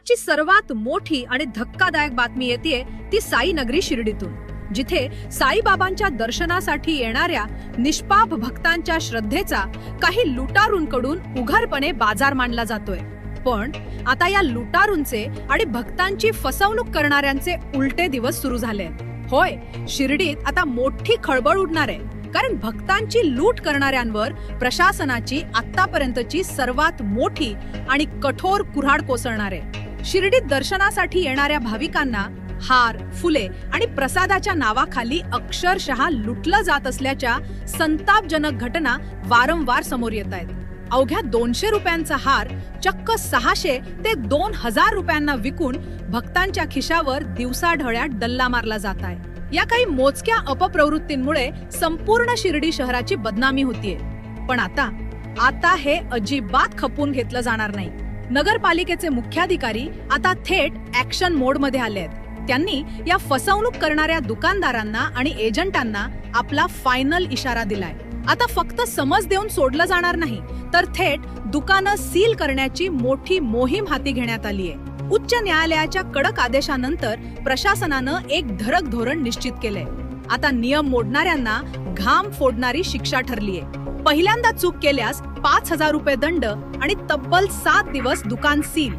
आजची सर्वात मोठी आणि धक्कादायक बातमी येते ती साई नगरी शिर्डीतून, जिथे साईबाबांच्या दर्शनासाठी येणाऱ्या निष्पाप भक्तांच्या श्रद्धेचा काही लुटारूंकडून उघडपणे बाजार मांडला जातोय। पण आता या लुटारूंचे आणि भक्तांची फसवणूक करणाऱ्यांचे उलटे दिवस सुरू झाले। होय, शिर्डीत आता मोठी खळबळ उडणार आहे, कारण भक्तांची लूट करणाऱ्यांवर प्रशासनाची आतापर्यंतची सर्वात मोठी आणि कठोर कुऱ्हाड कोसळणार आहे। शिर्डीत दर्शनासाठी येणाऱ्या भाविकांना हार, फुले आणि प्रसादाच्या नावाखाली अक्षरशः लुटलं जात असल्याच्या संतापजनक घटना वारंवार समोर येत आहेत। अवघ्या 200 रुपयांचा हार चक्क 600 ते 2000 रुपयांना विकून भक्तांच्या खिशावर दिवसाढळ्या डल्ला मारला जात आहे। या काही मोजक्या अपप्रवृत्तींमुळे संपूर्ण शिर्डी शहराची बदनामी होतीये। पण आता हे अजिबात खपून घेतलं जाणार नाही। नगरपालिकेचे मुख्याधिकारी आता थेट ऍक्शन मोड मध्ये आले आहेत। त्यांनी या फसवणूक करणाऱ्या दुकानदारांना आणि एजंटांना आपला फायनल इशारा दिलाय। आता फक्त समज देऊन सोडलं जाणार नाही, तर थेट दुकानं सील करण्याची मोठी मोहीम हाती घेण्यात आली आहे। उच्च न्यायालयाच्या कडक आदेशानंतर प्रशासनानं एक धडक धोरण निश्चित केलंय। आता नियम मोडणाऱ्यांना घाम फोडणारी शिक्षा ठरलीय। पहिल्यांदा चूक केल्यास 5000 रुपये दंड आणि तब्बल 7 दिवस दुकान सील।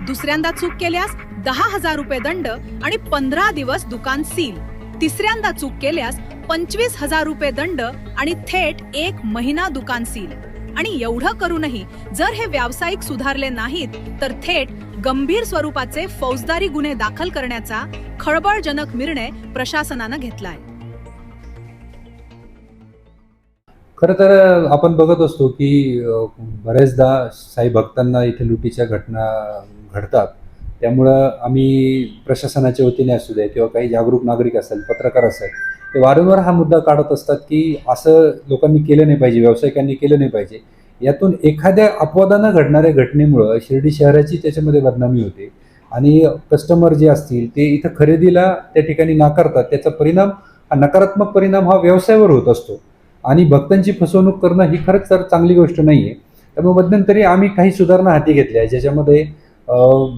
दुसऱ्यांदा चूक केल्यास 10,000 रुपये दंड आणि 15 दिवस दुकान सील। तिसऱ्यांदा चूक केल्यास 25,000 रुपये दंड आणि थेट 1 महिना दुकान सील। आणि एवढं करूनही जर हे व्यावसायिक सुधारले नाहीत, तर थेट गंभीर स्वरूपाचे फौजदारी गुन्हे दाखल करण्याचा खळबळजनक निर्णय प्रशासनानं घेतलाय। खरं तर आपण बघत असतो की बरेचदा साई भक्तांना इथे लुटीच्या घटना घडतात। त्यामुळं आम्ही प्रशासनाच्या वतीने असू दे किंवा काही जागरूक नागरिक असेल, पत्रकार असेल, ते वारंवार हा मुद्दा काढत असतात की असं लोकांनी केलं नाही पाहिजे, व्यावसायिकांनी केलं नाही पाहिजे। यातून एखाद्या अपवादानं घडणाऱ्या घटनेमुळं शिर्डी शहराची त्याच्यामध्ये बदनामी होते आणि कस्टमर जे असतील ते इथं खरेदीला त्या ठिकाणी नाकारतात। त्याचा परिणाम हा नकारात्मक परिणाम हा व्यवसायावर होत असतो आणि भक्तांची फसवणूक करणं ही खरंच तर चांगली गोष्ट नाही आहे। त्यामुळे मध्यंतरी आम्ही काही सुधारणा हाती घेतल्या, ज्याच्यामध्ये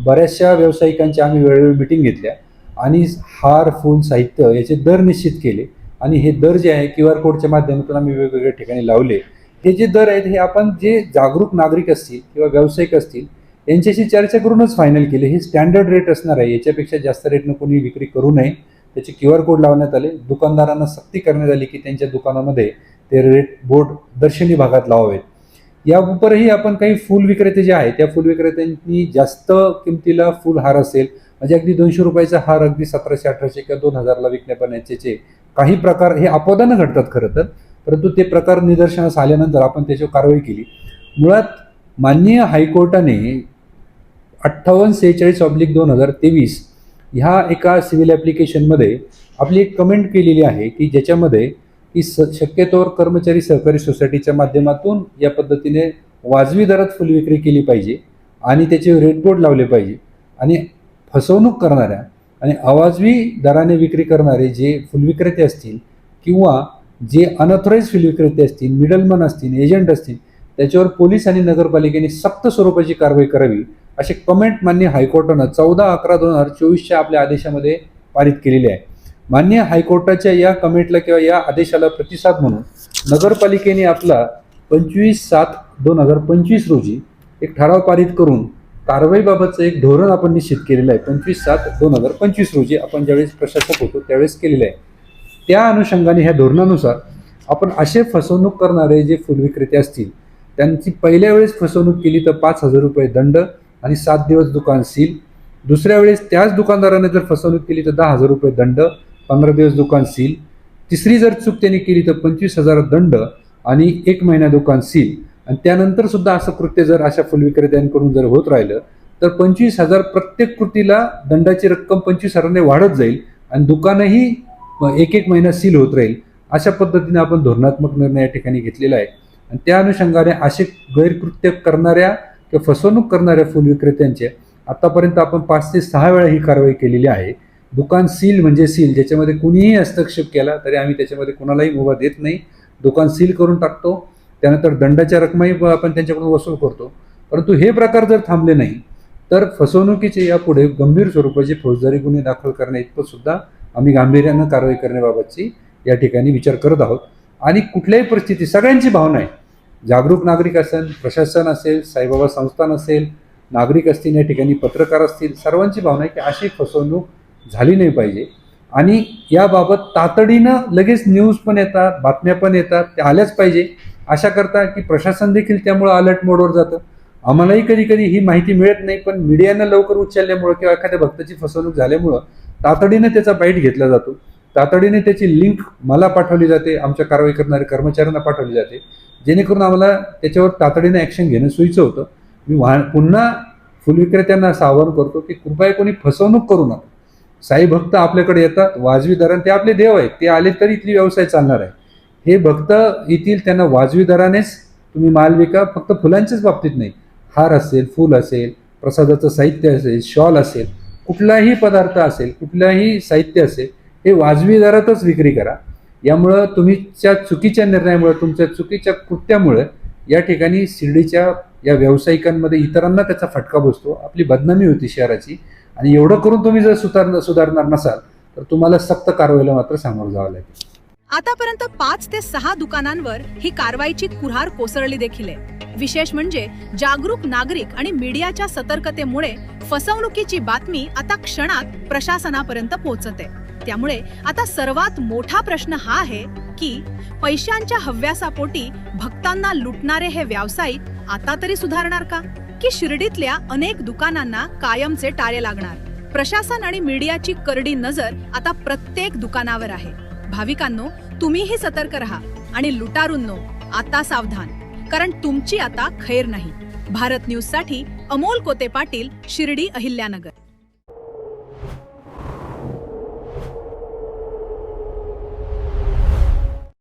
बऱ्याचशा व्यावसायिकांची आम्ही वेळोवेळी मिटिंग घेतल्या आणि हार, फूल, साहित्य याचे दर निश्चित केले आणि हे दर जे आहे QR कोडच्या माध्यमातून आम्ही वेगवेगळ्या ठिकाणी लावले। हे जे दर आहेत हे आपण जे जागरूक नागरिक असतील किंवा व्यावसायिक असतील यांच्याशी चर्चा करूनच फायनल केले। हे स्टँडर्ड रेट असणार आहे, याच्यापेक्षा जास्त रेटनं कोणी विक्री करू नये। त्याचे QR कोड लावण्यात आले। दुकानदारांना सक्ती करण्यात आली की त्यांच्या दुकानामध्ये ते रेट बोर्ड दर्शनी भागात लावावेत। यावरही आपण काही फुल विक्रेते जे आहेत त्या फुल विक्रेत्यांनी जास्त किमतीला फुल हार असेल, म्हणजे अगदी 200 रुपयाचा हार अगदी 1700, 1800 किंवा 2000ला विकण्याचे काही प्रकार हे अपवादानं घडतात खरं तर, परंतु ते प्रकार निदर्शनास आल्यानंतर आपण त्याच्यावर कारवाई केली। मुळात माननीय हायकोर्टाने 5846/2023 ह्या एका सिव्हिल ॲप्लिकेशनमध्ये आपली एक कमेंट केलेली आहे की ज्याच्यामध्ये की शक्यतोवर कर्मचारी सहकारी सोसायटीच्या माध्यमातून या पद्धतीने वाजवी दरात फुल विक्री केली पाहिजे आणि त्याचे रेट बोर्ड लावले पाहिजे आणि फसवणूक करणाऱ्या आणि अवाजवी दराने विक्री करणारे जे फुलविक्रेते असतील किंवा जे अनऑथराइज फुलविक्रेते असतील, मिडलमन असतील, एजंट असतील, त्याच्यावर पोलीस आणि नगरपालिकेने सक्त स्वरूपाची कारवाई करावी असे कमेंट माननीय हायकोर्टानं 14/11/2024च्या आपल्या आदेशामध्ये पारित केलेले आहे। माननीय हायकोर्टाच्या या कमेंटला किंवा या आदेशाला प्रतिसाद म्हणून नगरपालिकेने आपला 25/7/2025 रोजी एक ठराव पारित करून कारवाईबाबतचं एक धोरण आपण निश्चित केलेलं आहे। 25/7/2025 रोजी आपण ज्यावेळेस प्रशासक होतो त्यावेळेस केलेलं आहे। त्या अनुषंगाने ह्या धोरणानुसार आपण असे फसवणूक करणारे जे फुलविक्रेते असतील त्यांची पहिल्या वेळेस फसवणूक केली तर 5000 रुपये दंड आणि 7 दिवस दुकान सील। दुसऱ्या वेळेस त्याच दुकानदाराने जर फसवणूक केली तर 10,000 रुपये दंड, 15 दिवस दुकान सील। तिसरी जर चूक त्यांनी केली तर 25,000 दंड आणि 1 महिना दुकान सील। आणि त्यानंतर सुद्धा असं कृत्य जर अशा फुलविक्रेत्यांकडून जर होत राहिलं तर 25,000 प्रत्येक कृतीला दंडाची रक्कम 25,000ने वाढत जाईल आणि दुकानही 1-1 महिना सील होत राहील। अशा पद्धतीने आपण धोरणात्मक निर्णय या ठिकाणी घेतलेला आहे आणि त्या अनुषंगाने असे गैरकृत्य करणाऱ्या किंवा फसवणूक करणाऱ्या फुलविक्रेत्यांचे आतापर्यंत आपण 5 ते 6 वेळा ही कारवाई केलेली आहे। दुकान सील म्हणजे सील, ज्याच्यामध्ये कुणीही हस्तक्षेप केला तरी आम्ही त्याच्यामध्ये कुणालाही मुभा देत नाही, दुकान सील करून टाकतो। त्यानंतर दंडाच्या रकमाही आपण त्यांच्याकडून वसूल करतो। परंतु हे प्रकार जर थांबले नाही तर फसवणुकीचे यापुढे गंभीर स्वरूपाचे फौजदारी गुन्हे दाखल करण्या इतपत सुद्धा आम्ही गांभीर्यानं कारवाई करण्याबाबतची या ठिकाणी विचार करत आहोत. आणि कुठल्याही परिस्थितीत सगळ्यांची भावना आहे, जागरूक नागरिक असेल, प्रशासन असेल, साईबाबा संस्थान असेल, नागरिक असतील, या ठिकाणी पत्रकार असतील, सर्वांची भावना आहे की अशी फसवणूक झाली नाही पाहिजे. आणि याबाबत तातडीनं लगेच न्यूज पण येतात, बातम्या पण येतात, त्या आल्याच पाहिजे. अशा करता की प्रशासन देखील त्यामुळं अलर्ट मोडवर जातं. आम्हालाही कधी कधी ही माहिती मिळत नाही, पण मीडियानं लवकर उचलल्यामुळं किंवा एखाद्या भक्ताची फसवणूक झाल्यामुळं तातडीनं त्याचा बाईट घेतला जातो. तातडीने त्याची लिंक मला पाठवली जाते, आमच्या कारवाई करणाऱ्या कर्मचाऱ्यांना पाठवली जाते, जेणेकरून आम्हाला त्याच्यावर तातडीनं ॲक्शन घेणं सोयीचं होतं. मी पुन्हा फुलविक्रेत्यांना असं आवाहन करतो की कृपया कोणी फसवणूक करू नका. साई भक्त आपल्याकडे येतात वाजवी दराने, ते आपले देव आहेत, ते आले तरी इथली व्यवसाय चालणार आहे. हे भक्त येतील, त्यांना वाजवी दरानेच तुम्ही माल विका. फक्त फुलांच्याच बाबतीत नाही, हार असेल, फूल असेल, प्रसादाचं साहित्य असेल, शॉल असेल, कुठलाही पदार्थ असेल, कुठलाही साहित्य असेल, हे वाजवी दरातच विक्री करा. यामुळं तुमच्या चुकीच्या निर्णयामुळे, तुमच्या चुकीच्या कृत्यामुळे या ठिकाणी शिर्डीच्या या व्यावसायिकांमध्ये इतरांना त्याचा फटका बसतो, आपली बदनामी होती शहराची. आणि एवढं करून तुम्ही जर सुधारणार नसाल तर तुम्हाला सक्त कारवाईला मात्र सामोरं जावं लागेल. आतापर्यंत 5 ते 6 दुकानांवर ही कारवाईची कुऱ्हाड कोसळली देखील आहे. विशेष म्हणजे जागरूक नागरिक आणि मीडियाच्या सतर्कतेमुळे फसवणुकीची बातमी आता क्षणात प्रशासनापर्यंत पोहोचते. त्यामुळे आता सर्वात मोठा प्रश्न हा आहे की पैशांच्या हव्यासापोटी भक्तांना लुटणारे हे व्यावसायिक आता तरी सुधारणार का, की शिर्डीतल्या अनेक दुकानांना कायमचे टाळे लागणार. प्रशासन आणि मीडियाची करडी नजर आता प्रत्येक दुकानावर आहे. भाविकांनो, तुम्हीही सतर्क रहा आणि लुटारूंनो आता सावधान, कारण तुमची आता खैर नाही. भारत न्यूज साठी अमोल कोते पाटील, शिर्डी, अहिल्यानगर.